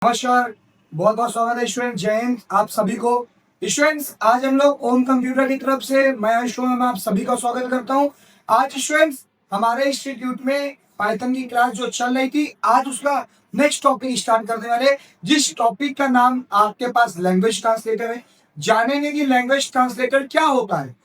नमस्कार, बहुत बहुत स्वागत है स्टूडेंट। जय हिंद आप सभी को। स्टूडेंट्स, आज हम लोग ओम कंप्यूटर की तरफ से मैं मैं आप सभी का स्वागत करता हूं। आज स्टूडेंट्स हमारे इंस्टीट्यूट में पाइथन की क्लास जो चल रही थी, आज उसका नेक्स्ट टॉपिक स्टार्ट करने वाले, जिस टॉपिक का नाम आपके पास लैंग्वेज ट्रांसलेटर है। जानेंगे कि लैंग्वेज ट्रांसलेटर क्या होता है,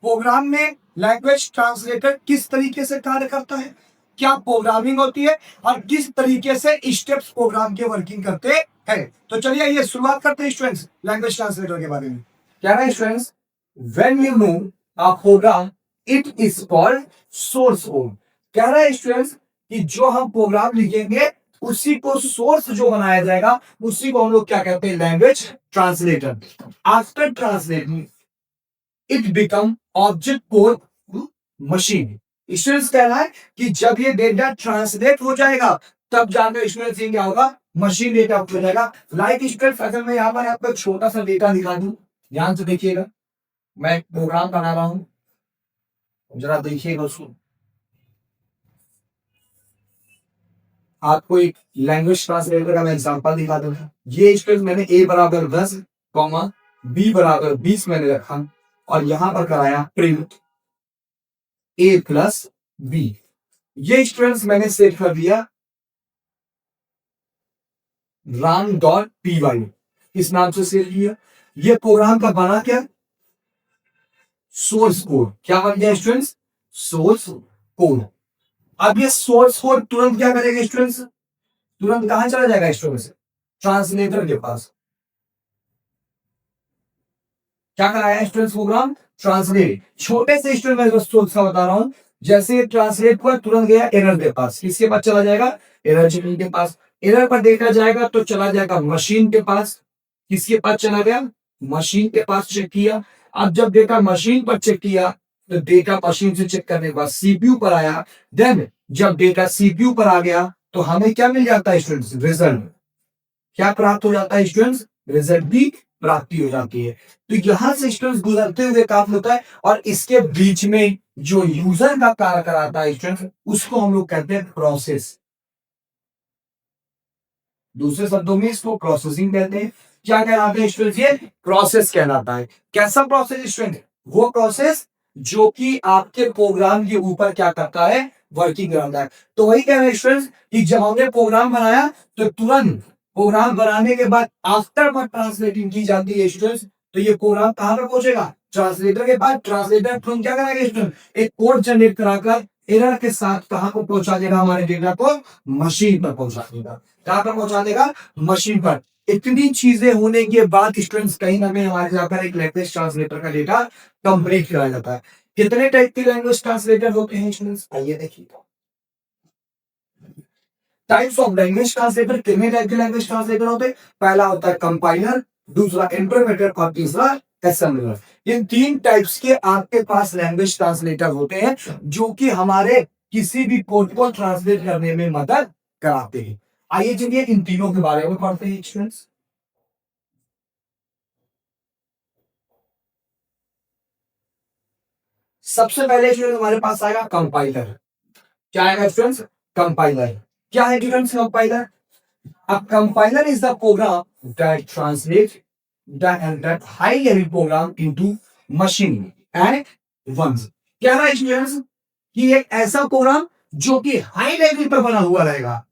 प्रोग्राम में लैंग्वेज ट्रांसलेटर किस तरीके से कार्य करता है, क्या प्रोग्रामिंग होती है और किस तरीके से स्टेप्स प्रोग्राम के वर्किंग करते हैं। तो चलिए ये शुरुआत करते हैं स्टूडेंट्स लैंग्वेज ट्रांसलेटर के बारे में। क्या है students, when you know a program it is called source code. कह रहा है स्टूडेंट्स कि जो हम प्रोग्राम लिखेंगे उसी को सोर्स जो बनाया जाएगा उसी को हम लोग क्या कहते हैं, language translator. After translating it become object code machine. Students कह रहा है कि जब ये डेटा ट्रांसलेट हो जाएगा तब जाकर स्टूडेंट्स ये क्या होगा, मशीन डेटा हो जाएगा। लाइक स्टूडेंट्स, अगर मैं यहाँ पर आपको छोटा सा डेटा दिखा दूं, ध्यान से देखिएगा, मैं प्रोग्राम बना रहा हूं, जरा देखिएगा उसको। आपको एक लैंग्वेज ट्रांसलेटर का मैं एग्जांपल दिखा दूंगा। ये स्टूडेंट्स मैंने a बराबर 10 कॉमा b बराबर 20 मैंने रखा और यहां पर कराया प्रिंट a प्लस b। ये स्टूडेंट्स मैंने सेट कर दिया run.py, इस नाम से सेव किया। ये प्रोग्राम का बना क्या, सोर्स कोड। क्या बन गया स्टूडेंट्स, सोर्स कोड। अब ये सोर्स कोड तुरंत क्या करेगा स्टूडेंट्स, तुरंत कहां चला जाएगा स्टूडेंट्स, ट्रांसलेटर के पास। क्या कराया स्टूडेंट्स, प्रोग्राम ट्रांसलेट। छोटे से स्टूडेंट मैं सोर्स का बता रहा हूं, जैसे ट्रांसलेट पर तुरंत गया एरर के पास, किसके पास चला जाएगा, एरर के पास। एरर पर देखा जाएगा तो चला जाएगा मशीन के पास, किसके पास चला गया, मशीन के पास चेक किया। अब जब डेटा मशीन पर चेक किया तो डेटा मशीन से चेक करने के बाद सीपीयू पर आया। देन जब डेटा सीपीयू पर आ गया तो हमें क्या मिल जाता है स्टूडेंट्स, रिजल्ट। क्या प्राप्त हो जाता है स्टूडेंट्स, रिजल्ट की प्राप्ति हो जाती है। तो यहां से स्टूडेंट्स गुजरते हुए काम होता है और इसके बीच में जो यूजर का कार्य कराता है स्टूडेंट्स, उसको हम लोग कहते हैं प्रोसेस। दूसरे शब्दों में इसको प्रोसेसिंग कहते हैं। क्या कहलाता है स्टूडेंट्स, ये प्रोसेस कहलाता है। कैसा प्रोसेस स्टूडेंट, वो प्रोसेस जो कि आपके प्रोग्राम के ऊपर क्या करता है, वर्किंग कराता है। तो वही कह रहे हैं स्टूडेंट्स कि जब हमने प्रोग्राम बनाया तो तुरंत प्रोग्राम बनाने के बाद आफ्टर वर्ड ट्रांसलेटिंग की जाती है स्टूडेंट्स, तो ये प्रोग्राम कहां पर पहुंचेगा, ट्रांसलेटर के बाद। ट्रांसलेटर तुरंत क्या करेगा स्टूडेंट, एक कोड जनरेट कराकर एरर के साथ कहां को पहुंचा देगा, हमारे डेटा को मशीन पर पहुंचा देगा। कहां पर पहुंचा देगा, मशीन पर। इतनी चीजें होने के बाद स्टूडेंट्स कहीं ना कहीं हमारे जाकर एक लैंग्वेज ट्रांसलेटर का डेटा कंप्लीट कराया जाता है। कितने टाइप के लैंग्वेज ट्रांसलेटर होते हैं स्टूडेंट्स, आइए देखिए। टाइप्स ऑफ लैंग्वेज ट्रांसलेटर, कितने टाइप के लैंग्वेज ट्रांसलेटर होते हैं। पहला होता है कंपाइलर, दूसरा इंटरप्रेटर और तीसरा असेंबलर। इन तीन टाइप्स के आपके पास लैंग्वेज ट्रांसलेटर होते हैं जो कि हमारे किसी भी कोड को ट्रांसलेट करने में मदद कराते हैं। आइए चलिए इन तीनों के बारे में पढ़ते हैं स्टूडेंट्स। सबसे पहले स्टूडेंट हमारे पास आएगा कंपाइलर। क्या आएगा स्टूडेंट्स, कंपाइलर। क्या है students compiler, a compiler is the program that translates that high level program into machine and runs। क्या है स्टूडेंट्स कि एक ऐसा प्रोग्राम जो कि हाई लेवल पर बना हुआ रहेगा,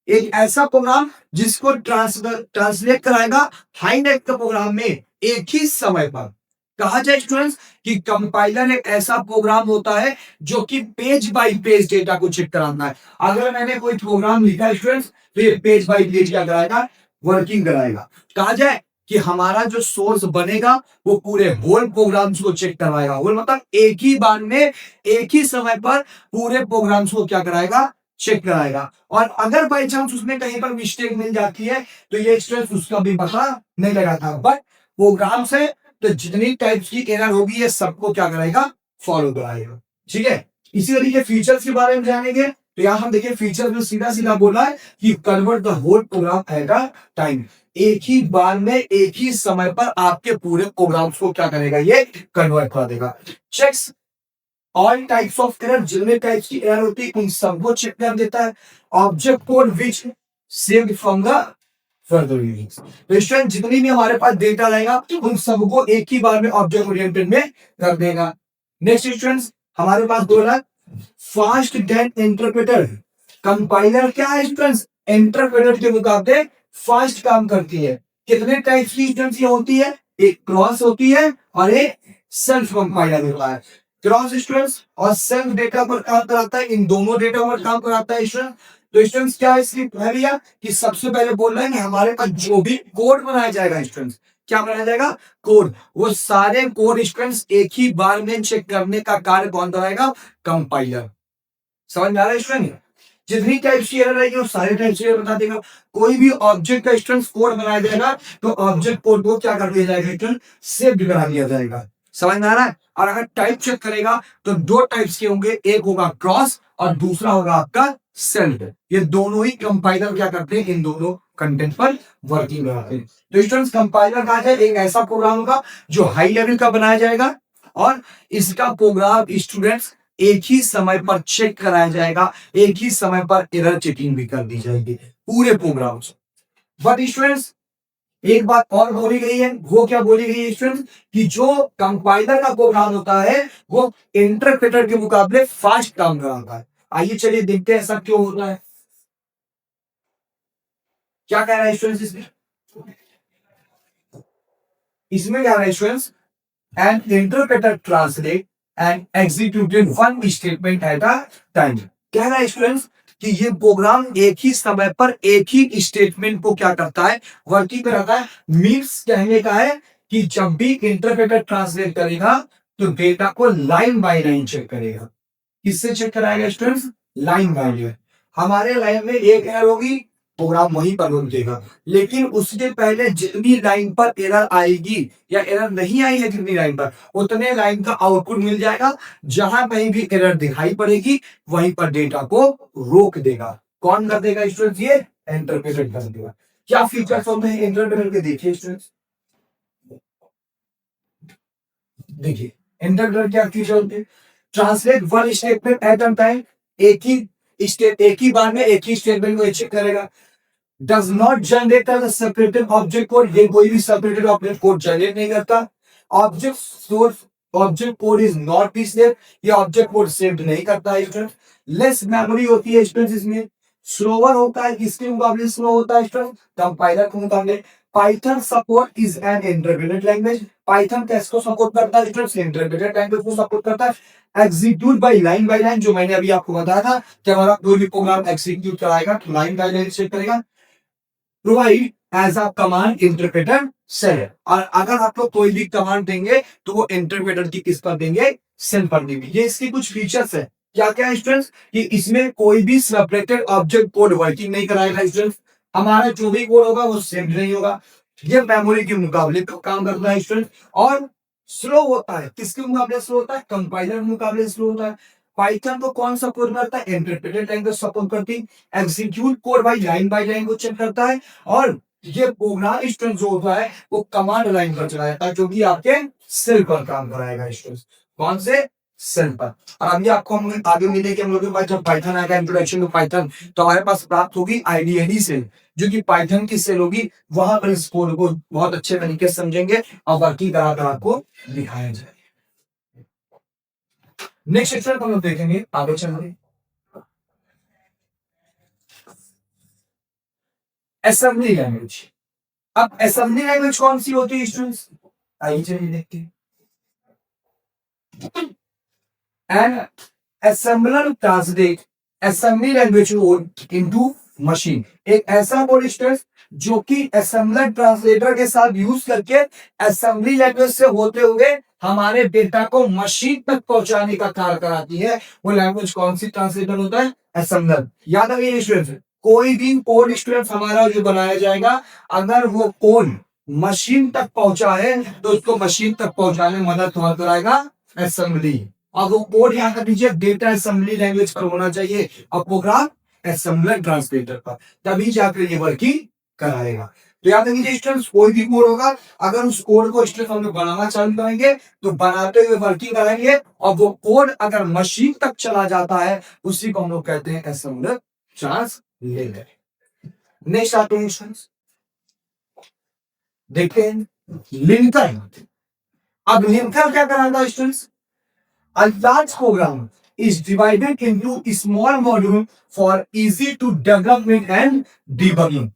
एक ऐसा प्रोग्राम जिसको ट्रांसलेट कराएगा हाई लेवल के प्रोग्राम में एक ही समय पर। कहा जाए स्टूडेंट्स कि कंपाइलर एक ऐसा प्रोग्राम होता है जो कि पेज बाय पेज डेटा को चेक कराता है। अगर मैंने कोई प्रोग्राम लिखा है स्टूडेंट्स तो ये पेज बाय पेज क्या कराएगा, वर्किंग कराएगा। कहा जाए कि हमारा जो सोर्स बनेगा वो पूरे होल प्रोग्राम्स को चेक करवाएगा। होल मतलब एक ही बार में एक ही समय पर पूरे प्रोग्राम्स को क्या कराएगा, चेक कराएगा। और अगर बाई चांस उसमें कहीं पर मिस्टेक मिल जाती है तो ये स्टूडेंट्स उसका भी पता नहीं लगाता, बट प्रोग्राम से तो जितनी टाइप्स की एरर होगी ये सबको क्या कराएगा, फॉलो कराएगा। ठीक है, इसी तरीके फीचर्स के बारे में जानेंगे। तो यहां हम देखिए फीचर में सीधा सीधा बोला है कि convert the whole program at a time. एक ही बार में एक ही समय पर आपके पूरे प्रोग्राम्स को क्या करेगा, ये कन्वर्ट कर देगा। Checks all types of error, जितने टाइप्स की एरर होती है उन सबको चेक कर देता है। Object code which saved from the further using. तो स्टूडेंट जितनी भी हमारे पास डेटा रहेगा उन सबको एक ही बार में ऑब्जेक्ट ओरिएंटेड में कर देगा। नेक्स्ट स्टूडेंट्स हमारे पास बोला फास्ट देन इंटरप्रेटर। कंपाइलर क्या है स्टूडेंट्स? इंटरप्रेटर के मुकाबले फास्ट काम करती है। कितने टाइप्स की स्टूडेंट्स ये होती है? एक क्रॉस होती है और एक सेल्फ कंपाइलर होता है। क्रॉस स्टूडेंट्स और सेल्फ डेटा पर काम कराता है, इन दोनों डेटा पर काम कराता है स्टूडेंट। तो स्टूडेंट्स क्या इसकी भैया कि सबसे पहले बोल रहे हैं कि हमारे पास जो भी कोड बनाया जाएगा स्टूडेंट्स, क्या बनाया जाएगा? कोड। वो सारे कोड स्टूडेंट्स एक ही बार में चेक करने का कार्य कौन कराएगा? कंपाइलर। समझ में आ रहा है स्टूडेंट? जितनी टाइप की एरर रहेगी वो सारे टाइप की एरर बता देगा। कोई भी ऑब्जेक्ट का स्टूडेंट कोड बनाया जाएगा तो ऑब्जेक्ट कोड को क्या कर दिया जाएगा स्टूडेंट? सेव करा दिया जाएगा। समझ में आ रहा है? और अगर टाइप चेक करेगा तो दो टाइप्स के होंगे, एक होगा क्रॉस और दूसरा होगा आपका सेल्फ। ये दोनों ही कंपाइलर क्या करते हैं? इन दोनों कंटेंट पर वर्किंग कराते हैं। तो स्टूडेंट्स कंपाइलर कहा जाए एक ऐसा प्रोग्राम होगा जो हाई लेवल का बनाया जाएगा और इसका प्रोग्राम स्टूडेंट्स एक ही समय पर चेक कराया जाएगा, एक ही समय पर एरर चेकिंग भी कर दी जाएगी पूरे प्रोग्राम से। बट स्टूडेंट्स एक बात और बोली गई है, वो क्या बोली गई है स्टूडेंट्स? कि जो कंपाइलर का प्रोग्राम होता है वो इंटरप्रेटर के मुकाबले फास्ट काम कराता है। आइए चलिए देखते हैं ऐसा क्यों होता है। क्या कह रहा है स्टूडेंट्स इसमें? इसमें क्या है students? An interpreter translate and executed one statement at a time। क्या है स्टूडेंट्स कि ये प्रोग्राम एक ही समय पर एक ही स्टेटमेंट को क्या करता है? वर्किंग कराता है। मीन्स कहने का है कि जब भी इंटरप्रेटर ट्रांसलेट करेगा तो डेटा को लाइन बाय लाइन चेक करेगा। किससे चेक कराएगा स्टूडेंट्स? Line by line. हमारे लाइन में एक एरर होगी, प्रोग्राम वहीं पर रोक देगा, लेकिन उसके पहले जितनी लाइन पर एरर आएगी या एरर नहीं आई है जितनी लाइन पर, उतने लाइन का आउटपुट मिल जाएगा। जहां कहीं भी एरर दिखाई पड़ेगी वहीं पर डेटा को रोक देगा। कौन कर देगा स्टूडेंट्स? ये इंटरप्रेटर कर देगा। क्या फीचर्स होते हैं इंटरप्रेटर के? देखिए स्टूडेंट्स, देखिए इंटरप्रेटर क्या फीचर होते हैं? Translate one statement at a time. एक ही बार में एक ही स्टेटमेंट को चेक करेगा। Does not generate as separated object code. ये कोई भी सेपरेटेड ऑब्जेक्ट कोड जनरेट नहीं करता। Object source object code is not be save. ये ऑब्जेक्ट कोड सेव नहीं करता है स्टूडेंट। लेस मेमोरी होती है स्टूडेंट इसमें। स्लोवर होता है, किसके मुकाबले स्लो होता है स्टूडेंट? कंपाइलर के मुकाबले। Python support is an interpreted language. Python किसको सपोर्ट करता है स्टूडेंट्स? इंटरप्रेटेड लैंग्वेज को सपोर्ट करता है। एग्जीक्यूट बाय लाइन, जो मैंने अभी आपको बताया था कि हमारा कोई भी प्रोग्राम एग्जीक्यूट कराएगा तो लाइन बाय लाइन चेक करेगा। Provide as a command interpreter shell. और अगर आप लोग कोई भी कमांड देंगे तो वो इंटरप्रेटर की किस पर देंगे? सेल पर देंगे। ये इसके कुछ फीचर्स है। क्या क्या है स्टूडेंट्स? कि इसमें कोई भी सेपरेटेड ऑब्जेक्ट कोड वर्किंग नहीं कराएगा स्टूडेंट्स। हमारा जो भी कोड होगा वो सेव नहीं होगा। ये मेमोरी के मुकाबले तो काम करता है स्टूडेंट। और स्लो होता है, किसके मुकाबले स्लो होता है? कंपाइलर के मुकाबले स्लो होता है। पाइथन को कौन सपोर्ट करता है? इंटरप्रेटेड लैंग्वेज सपोर्ट करती है। एग्जीक्यूट कोड बाय लाइन को चेक करता है। और ये प्रोग्राम स्टूडेंट जो होता है वो कमांड लाइन पर चलाया जाता है, जो कि आपके सेल पर काम कराएगा स्टूडेंट। कौन से? सेल पर। और अभी आपको हम आगे मिले कि हम लोग के पास जब पाइथन आएगा, इंट्रोडक्शन टू पाइथन, तो हमारे पास प्राप्त होगी आईडीएडी सेल, जो कि पाइथन की सेल होगी। वहां पर इस कोड को बहुत अच्छे तरीके से समझेंगे और वर्किंग कराकर आपको दिखाया जाएगा। नेक्स्ट सेक्शन हम लोग देखेंगे, आगे चलेंगे। Assembly language. अब असेंबली लैंग्वेज कौन सी होती है स्टूडेंट्स? आइए चलिए देखते हैं। And assembler translate assembly language code into machine. एक ऐसा कोड स्टूडेंट्स जो कि असेंबलर ट्रांसलेटर के साथ यूज करके असेंबली लैंग्वेज से होते हुए हमारे डेटा को मशीन तक पहुंचाने का कार्य कराती है। वो लैंग्वेज कौन सी ट्रांसलेटर होता है? असेंबलर। याद रखिए स्टूडेंट्स, कोई भी कोड स्टूडेंट्स हमारा जो बनाया जाएगा, अगर वो कोड मशीन तक पहुंचा है तो उसको मशीन तक पहुंचाने में मदद कौन कराएगा? असेंबली। और वो कोड यहाँ कर दीजिए डेटा असेंबली लैंग्वेज पर होना चाहिए और प्रोग्राम असेंबलर ट्रांसलेटर पर, तभी जाकर ये वर्किंग कराएगा। तो याद रखिए स्टूडेंट्स, कोई भी कोड होगा, अगर उस कोड को स्टूडेंट्स हम लोग बनाना चालू करेंगे तो बनाते हुए वर्किंग कराएंगे, और वो कोड अगर मशीन तक चला जाता है उसी को हम लोग कहते हैं असेंबलर ट्रांसलेटर। नेक्स्ट आते हैं स्टूडेंट्स, देखते हैं लिंकर। अब लिंकर क्या कराता students? A large program is divided into small module for easy to development and debugging.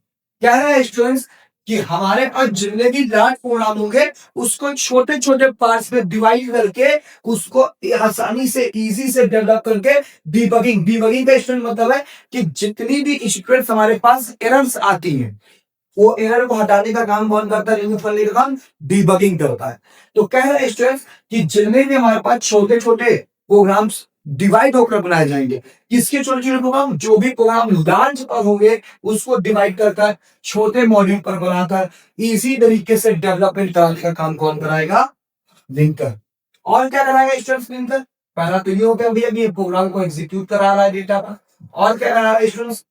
क्या है स्टूडेंट्स कि हमारे पास जितने भी लार्ज प्रोग्राम होंगे उसको छोटे छोटे पार्ट्स में डिवाइड करके उसको आसानी से इजी से डेवलप करके डीबगिंग का स्टूडेंट मतलब है कि जितनी भी स्टूडेंट्स हमारे पास एरर्स आती हैं वो एरर को हटाने का काम कौन करता है? रिमूव करने का काम डीबगिंग करता है। तो कह रहे हैं स्टूडेंट्स कि जितने भी हमारे पास छोटे छोटे प्रोग्राम्स डिवाइड होकर बनाए जाएंगे, किसके छोटे छोटे प्रोग्राम? जो भी प्रोग्राम लार्ज पर होंगे उसको डिवाइड कर छोटे मॉड्यूल पर बनाकर इसी तरीके से डेवलपमेंट कराने का काम कौन कराएगा? लिंकर। और क्या कराएगा स्टूडेंट्स लिंकर? पहला तो ये हो गया भैया कि ये प्रोग्राम को एग्जीक्यूट करा रहा है डेटा पर। और क्या करा रहा है स्टूडेंट्स?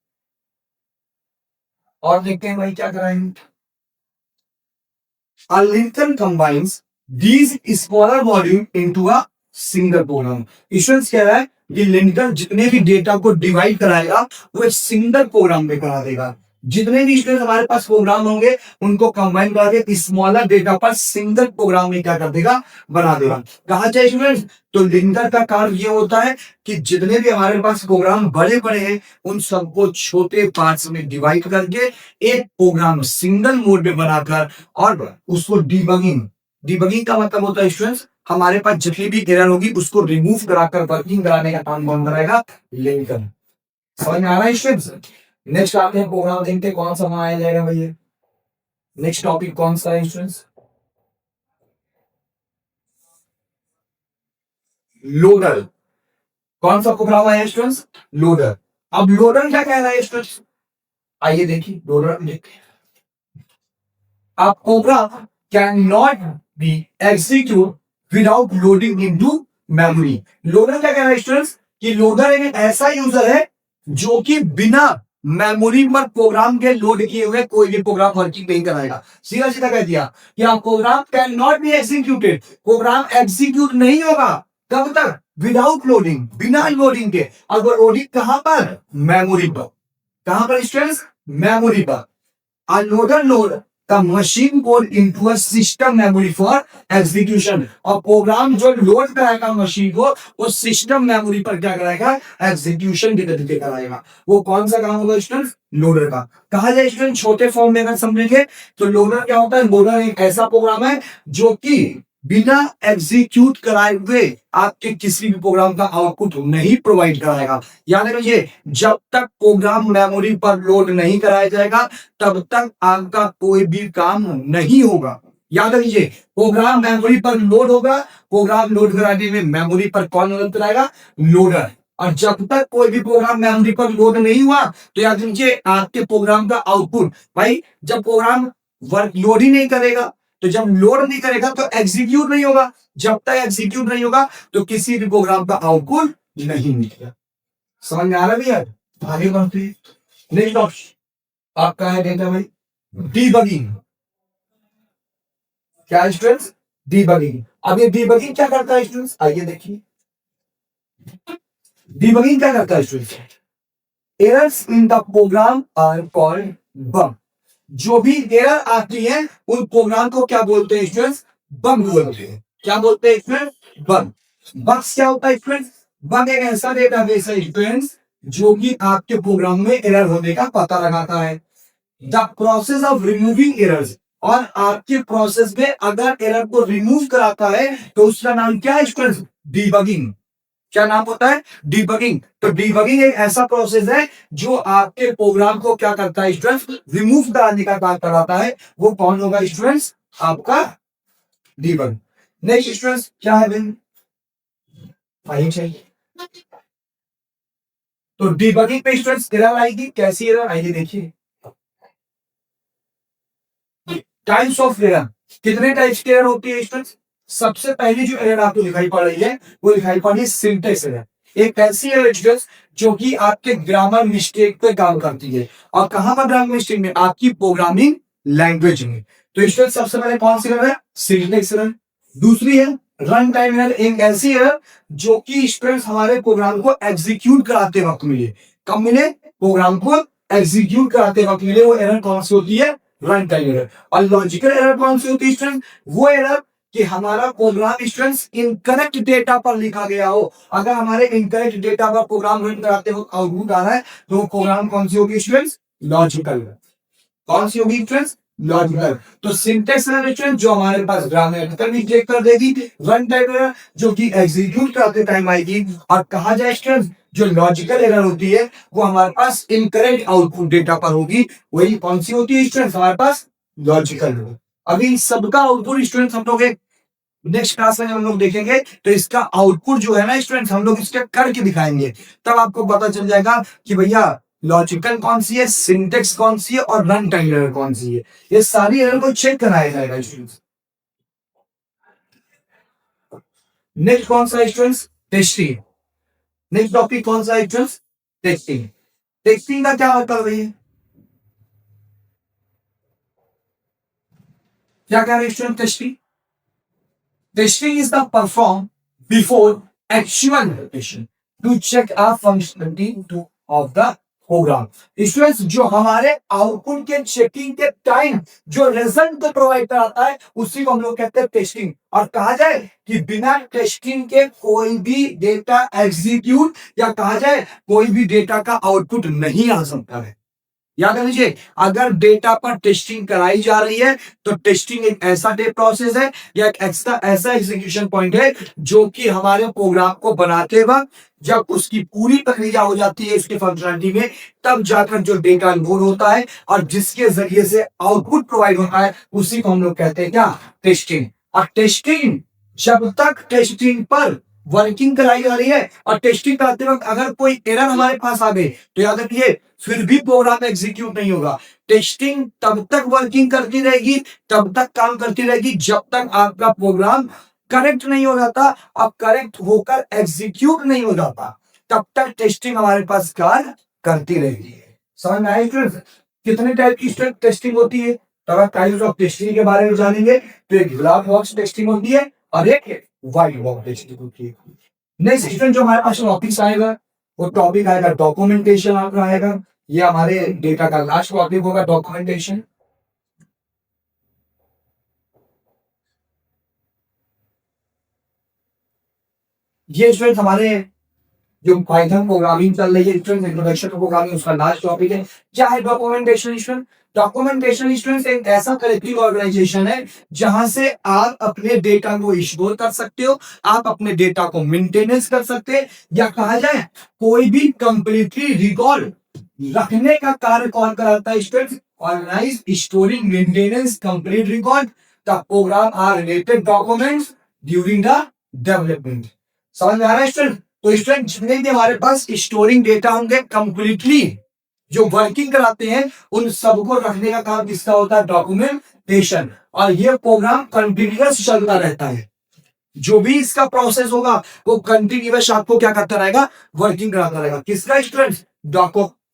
और देखते हैं भाई क्या कराएंगे। A linker combines these smaller module into a single program. Students कह रहा है कि लिंकर जितने भी डेटा को डिवाइड कराएगा वो एक सिंगल प्रोग्राम में करा देगा। जितने भी स्टूडेंट हमारे पास प्रोग्राम होंगे उनको कंबाइन करके स्मॉलर डेटा पर सिंगल प्रोग्राम में क्या कर देगा? बना देगा। कहा जाए स्टूडेंट्स तो लिंकर का कार्य ये होता है कि जितने भी हमारे पास प्रोग्राम बड़े बड़े हैं उन सबको छोटे पार्ट्स में डिवाइड करके एक प्रोग्राम सिंगल मोड में बनाकर और उसको डीबगिंग का मतलब होता है स्टूडेंट्स हमारे पास जितनी भी एरर होगी उसको रिमूव कराकर वर्किंग कराने का काम कौन कराएगा? लिंकर। समझ में आ रहा है स्टूडेंट्स? नेक्स्ट आते हैं प्रोग्राम देखते हैं कौन सा बनाया जाएगा भैया। नेक्स्ट टॉपिक कौन सा है स्टूडेंट्स? लोडर। कौन सा प्रोग्राम है स्टूडेंट्स? लोडर। अब लोडर क्या कह रहा है स्टूडेंट्स? आइए देखिए लोडर देखते हैं। A program cannot be executed without loading into memory. Loader क्या कह रहा है स्टूडेंट्स कि लोडर एक ऐसा यूजर है जो कि बिना मेमोरी पर प्रोग्राम के लोड किए हुए कोई भी प्रोग्राम वर्किंग नहीं कराएगा। सीधा सीधा कह दिया कि आप program can not be executed, program execute नहीं होगा कब तक? विदाउट लोडिंग, बिना लोडिंग के। और वो लोडिंग कहां पर? मेमोरी पर। कहां पर स्टूडेंट्स? मेमोरी पर। A loader load the machine code into a system memory for execution. और प्रोग्राम जो लोड कराएगा मशीन को वो सिस्टम मेमोरी पर क्या कराएगा? एग्जीक्यूशन के तरीके कराएगा। वो कौन सा काम होगा स्टूडेंट? लोडर का। कहा जाए स्टूडेंट छोटे फॉर्म में अगर समझेंगे तो लोडर क्या होता है? लोडर एक ऐसा प्रोग्राम है जो कि बिना एग्जीक्यूट कराए हुए आपके किसी भी प्रोग्राम का आउटपुट नहीं प्रोवाइड कराएगा। याद रखिए जब तक प्रोग्राम मेमोरी पर लोड नहीं कराया जाएगा तब तक आपका कोई भी काम नहीं होगा। याद रखिए प्रोग्राम मेमोरी पर लोड होगा, प्रोग्राम लोड कराने में मेमोरी पर कौन मदद कराएगा? लोडर। और जब तक कोई भी प्रोग्राम मेमोरी पर लोड नहीं हुआ तो याद रखिए आपके प्रोग्राम का आउटपुट भाई जब प्रोग्राम वर्क लोड ही नहीं करेगा तो जब लोड नहीं करेगा तो एग्जीक्यूट नहीं होगा, जब तक एग्जीक्यूट नहीं होगा तो किसी भी प्रोग्राम का आउटपुट नहीं निकलेगा। समझ में आ रहा है भैया? आगे बढ़ते हैं। नेक्स्ट ऑप्शन आपका है डेटा भाई डीबगिंग। क्या स्टूडेंट्स? डीबगिंग। अब ये डीबगिंग क्या करता है स्टूडेंट्स? आइए देखिए डीबगिंग क्या करता है students? Errors in the program are called bug. जो भी एरर आती है उन प्रोग्राम को क्या बोलते हैं स्टूडेंट्स? बग बोलते हैं। क्या बोलते हैं स्टूडेंट्स? बग। बग्स क्या होता है स्टूडेंट्स? बग एक ऐसा डेटाबेस है स्टूडेंट्स जो कि आपके प्रोग्राम में एरर होने का पता लगाता है। The process of removing errors. और आपके प्रोसेस में अगर एरर को रिमूव कराता है तो उसका नाम क्या है स्टूडेंट्स? डीबगिंग। क्या नाम होता है? डीबगिंग। तो डीबगिंग एक ऐसा प्रोसेस है जो आपके प्रोग्राम को क्या करता है स्टूडेंट्स? रिमूव कराने का काम कराता है। वो कौन होगा स्टूडेंट्स? आपका डीबग। नेक्स्ट स्टूडेंट्स क्या है बिन? आइए चाहिए तो डीबगिंग पे स्टूडेंट्स एरर आएगी। कैसी एरर आएगी देखिए। Types of error. कितने टाइप्स की एरर होती है स्टूडेंट्स? सबसे पहली जो एरर आपको दिखाई पड़ रही है वो दिखाई पड़ रही है सिंटेक्स एरर। एक ऐसी एरर जो कि आपके ग्रामर मिस्टेक पे काम करती है। और कहां पर ग्रामर मिस्टेक में? आपकी प्रोग्रामिंग लैंग्वेज में। तो स्टूडेंट सबसे पहले कौन सी एरर है? Syntax error. दूसरी है रन टाइम एरर। एक ऐसी एरर जो कि स्टूडेंट्स हमारे प्रोग्राम को एग्जीक्यूट कराते वक्त मिले। कब मिले? प्रोग्राम को एग्जीक्यूट कराते वक्त मिले। वो एरर कौन सी होती है? Run time error. और लॉजिकल एरर कौन सी होती है स्टूडेंट? वो एरर कि हमारा प्रोग्राम स्टूडेंट्स इनकरेक्ट डेटा पर लिखा गया हो। अगर हमारे इनकरेक्ट डेटा पर प्रोग्राम रन कराते हो आउटपुट आ रहा है तो वो प्रोग्राम कौन सी होगी स्टूडेंट्स? लॉजिकल। कौन सी होगी स्टूडेंट्स? लॉजिकल। तो सिंटेक्स एरर स्टूडेंट जो हमारे पास ग्रामेटिकल मिस्टेक कर देगी, रन टाइम एरर जो कि एग्जीक्यूट करते टाइम आएगी, और कहा जाए स्टूडेंट जो लॉजिकल एरर होती है वो हमारे पास इनकरेक्ट आउटपुट डेटा पर होगी। वही कौन सी होती है स्टूडेंट? हमारे पास लॉजिकल। अभी सबका आउटपुट स्टूडेंट हम लोग नेक्स्ट क्लास में हम लोग देखेंगे तो इसका आउटपुट जो है ना स्टूडेंट हम लोग इसके करके दिखाएंगे, तब आपको पता चल जाएगा कि भैया लॉजिकल कौन सी है, सिंटेक्स कौन सी है और रन टाइम एरर कौन सी है। ये सारी एरर को चेक कराया जाएगा स्टूडेंट्स। नेक्स्ट कौन सा स्टूडेंट्स? टेस्टिंग। नेक्स्ट टॉपिक कौन सा स्टूडेंट्स? टेस्टिंग। टेस्टिंग का क्या मतलब है? क्या कह रहे student? Testing, testing is the performed before actual application to check a functionality of the program। Students जो हमारे आउटपुट के चेकिंग के टाइम जो रिजल्ट को प्रोवाइड कराता है उसी को हम लोग कहते हैं टेस्टिंग। और कहा जाए कि बिना टेस्टिंग के कोई भी डेटा एग्जीक्यूट या कहा जाए कोई भी डेटा का आउटपुट नहीं आ सकता है। याद रखिए अगर डेटा पर टेस्टिंग कराई जा रही है तो टेस्टिंग एक ऐसा प्रोसेस है या एक ऐसा एग्जीक्यूशन पॉइंट है जो कि हमारे प्रोग्राम को बनाते वक्त जब उसकी पूरी प्रक्रिया हो जाती है इसके फंक्शनलिटी में, तब जाकर जो डेटा लोड होता है और जिसके जरिए से आउटपुट प्रोवाइड होता है उसी को हम लोग कहते हैं क्या? टेस्टिंग। और टेस्टिंग जब तक टेस्टिंग पर वर्किंग कराई जा रही है और टेस्टिंग कराते वक्त अगर कोई एरर हमारे पास आ गई तो याद रखिए फिर भी प्रोग्राम एग्जीक्यूट नहीं होगा। टेस्टिंग तब तक वर्किंग करती रहेगी, तब तक काम करती रहेगी जब तक आपका प्रोग्राम करेक्ट नहीं हो जाता, अब करेक्ट होकर एग्जीक्यूट नहीं हो जाता, तब तक टेस्टिंग हमारे पास कार्य करती रहेगी। समझ में आया स्टूडेंट्स? कितने टाइप की टेस्टिंग होती है? तो अगर टाइप्स ऑफ टेस्टिंग के बारे में जानेंगे तो एक ब्लैक बॉक्स टेस्टिंग होती है और एक व्हाइट बॉक्स टेस्टिंग होती है। नेक्स्ट स्टूडेंट जो हमारे पास टॉपिक्स आएगा वो टॉपिक आएगा डॉक्यूमेंटेशन आपका आएगा। ये हमारे डेटा का लास्ट टॉपिक होगा डॉक्यूमेंटेशन। ये स्टूडेंट हमारे जो पाइथन प्रोग्रामिंग चल रही है स्टूडेंट इंट्रोडक्शन टू प्रोग्रामिंग उसका लास्ट टॉपिक है। क्या है डॉक्यूमेंटेशन स्टूडेंट? डॉक्यूमेंटेशन स्टूडेंट एक ऐसा कलेक्टिव ऑर्गेनाइजेशन है जहां से आप अपने डेटा को स्टोर कर सकते हो, आप अपने डेटा को मेंटेनेंस कर सकते हैं, या कहा जाए कोई भी कंप्लीटली रिकॉर्ड रखने का कार्य कौन कराता है student? Organize storing maintenance complete record the program or related documents during the development. समझ में आ रहा है स्टूडेंट? तो स्टूडेंट जितने भी हमारे पास स्टोरिंग डेटा होंगे कंप्लीटली जो वर्किंग कराते हैं उन सबको रखने का काम किसका होता है? डॉक्यूमेंटेशन। और ये प्रोग्राम कंटिन्यूअस चलता रहता है, जो भी इसका प्रोसेस होगा वो कंटिन्यूअस आपको क्या करता रहेगा? वर्किंग कराता रहेगा। किसका स्टूडेंट?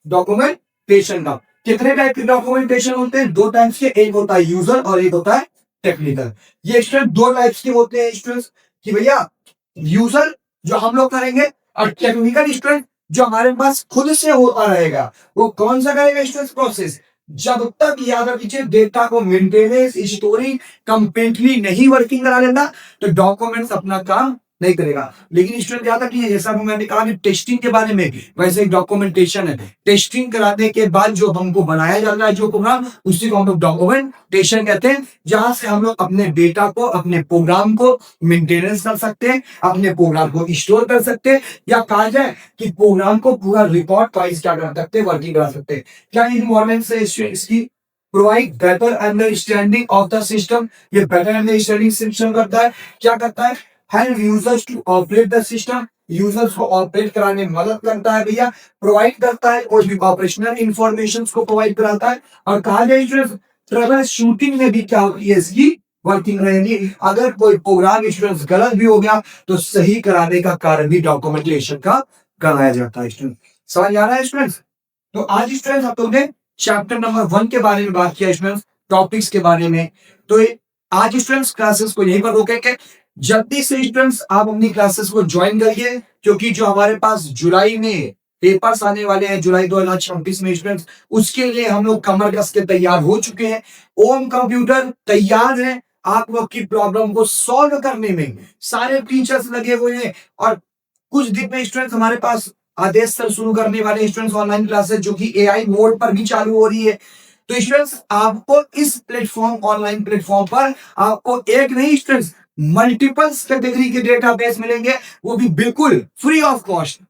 डॉक्यूमेंटेशन का। कितने टाइप के डॉक्यूमेंटेशन होते हैं? दो टाइप्स के, एक होता है यूजर और एक होता है टेक्निकल। ये स्टूडेंट दो टाइप्स के होते हैं स्टूडेंट्स कि भैया यूजर जो हम लोग करेंगे और टेक्निकल स्टूडेंट जो हमारे पास खुद से होता रहेगा। वो कौन सा करेगा स्टूडेंट? प्रोसेस जब तक याद रखिए डेटा को मेंटेनेंस स्टोरिंग कंप्लीटली नहीं वर्किंग करा लेना तो डॉक्यूमेंट्स अपना काम नहीं करेगा। लेकिन स्टूडेंट याद रखिए जैसा मैंने कहा कि टेस्टिंग के बारे में वैसे एक डॉक्यूमेंटेशन है। टेस्टिंग कराने के बाद जो हमको बनाया जाता है जो प्रोग्राम उसी को हम लोग डॉक्यूमेंटेशन कहते हैं, जहां से हम लोग अपने डेटा को अपने प्रोग्राम को मेंटेनेंस कर सकते हैं, अपने प्रोग्राम को स्टोर कर सकते हैं, या कहा जाए कि प्रोग्राम को पूरा रिकॉर्ड वाइज क्या कर सकते हैं? वर्किंग करा सकते हैं। क्या इन्वायरमेंट से इसकी provide better understanding of the system. ये बेटर अंडरस्टैंडिंग सिस्टम करता है। क्या करता है? Help users to operate the system. Users को ऑपरेट कराने में मदद करता है भैया। प्रोवाइड करता है कोई भी ऑपरेशनल इंफॉर्मेशन को प्रोवाइड कराता है। और कहा जाए ट्रबल शूटिंग में भी क्या होती है? इसकी वर्किंग रहेगी। अगर कोई प्रोग्राम स्टूडेंट्स गलत भी हो गया तो सही कराने का कार्य भी डॉक्यूमेंटेशन का कराया जाता है। स्टूडेंट समझ आ रहा है स्टूडेंट्स? तो आज स्टूडेंट्स आप लोगों ने चैप्टर नंबर 1 के बारे में बात किया स्टूडेंट्स, टॉपिक्स के बारे में। तो आज स्टूडेंट्स क्लासेस को यहीं पर रोकेंगे। जल्दी से स्टूडेंट्स आप अपनी क्लासेस को ज्वाइन करिए क्योंकि जो हमारे पास जुलाई में पेपर्स आने वाले हैं जुलाई 2026 में स्टूडेंट्स, उसके लिए हम लोग कमर कस के तैयार हो चुके हैं। ओम कंप्यूटर तैयार है आप लोग की प्रॉब्लम को सॉल्व करने में, सारे टीचर्स लगे हुए हैं। और कुछ दिन में स्टूडेंट्स हमारे पास आदेश सर शुरू करने वाले स्टूडेंट्स ऑनलाइन क्लासेस, जो कि एआई मोड पर भी चालू हो रही है। तो स्टूडेंट्स आपको इस प्लेटफॉर्म, ऑनलाइन प्लेटफॉर्म पर आपको एक नहीं स्टूडेंट्स मल्टीपल कैटेगरी के डेटाबेस मिलेंगे, वो भी बिल्कुल फ्री ऑफ कॉस्ट।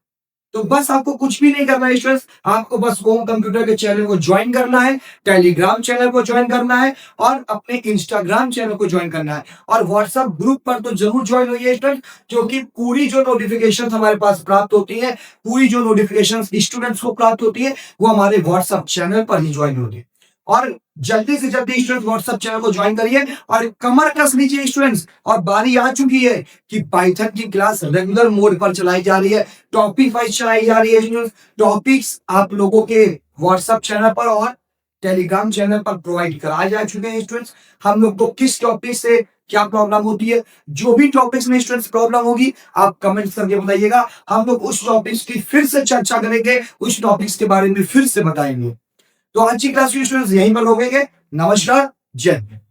तो बस आपको कुछ भी नहीं करना है स्टूडेंट्स, आपको बस होम कंप्यूटर के चैनल को ज्वाइन करना है, टेलीग्राम चैनल को ज्वाइन करना है और अपने इंस्टाग्राम चैनल को ज्वाइन करना है। और व्हाट्सएप ग्रुप पर तो जरूर ज्वाइन होइए स्टूडेंट, क्योंकि पूरी जो नोटिफिकेशन हमारे पास प्राप्त होती है, पूरी जो नोटिफिकेशन स्टूडेंट्स को प्राप्त होती है, वो हमारे व्हाट्सएप चैनल पर ही ज्वाइन होती है। और जल्दी से जल्दी स्टूडेंट व्हाट्सएप चैनल को ज्वाइन करिए और कमर कस लीजिए स्टूडेंट्स। और बारी आ चुकी है कि पाइथन की क्लास रेगुलर मोड पर चलाई जा रही है, टॉपिक वाइज चलाई जा रही है स्टूडेंट्स। टॉपिक्स आप लोगों के व्हाट्सएप चैनल पर और टेलीग्राम चैनल पर प्रोवाइड कराए जा चुके हैं स्टूडेंट्स। हम लोग को किस टॉपिक से क्या प्रॉब्लम होती है, जो भी टॉपिक्स में स्टूडेंट्स प्रॉब्लम होगी आप कमेंट करके बताइएगा, हम लोग उस टॉपिक्स की फिर से चर्चा करेंगे, उस टॉपिक्स के बारे में फिर से बताएंगे। तो आज की क्लास के स्टूडेंट्स यहीं पर रोकेंगे। नमस्कार, जय हिंद।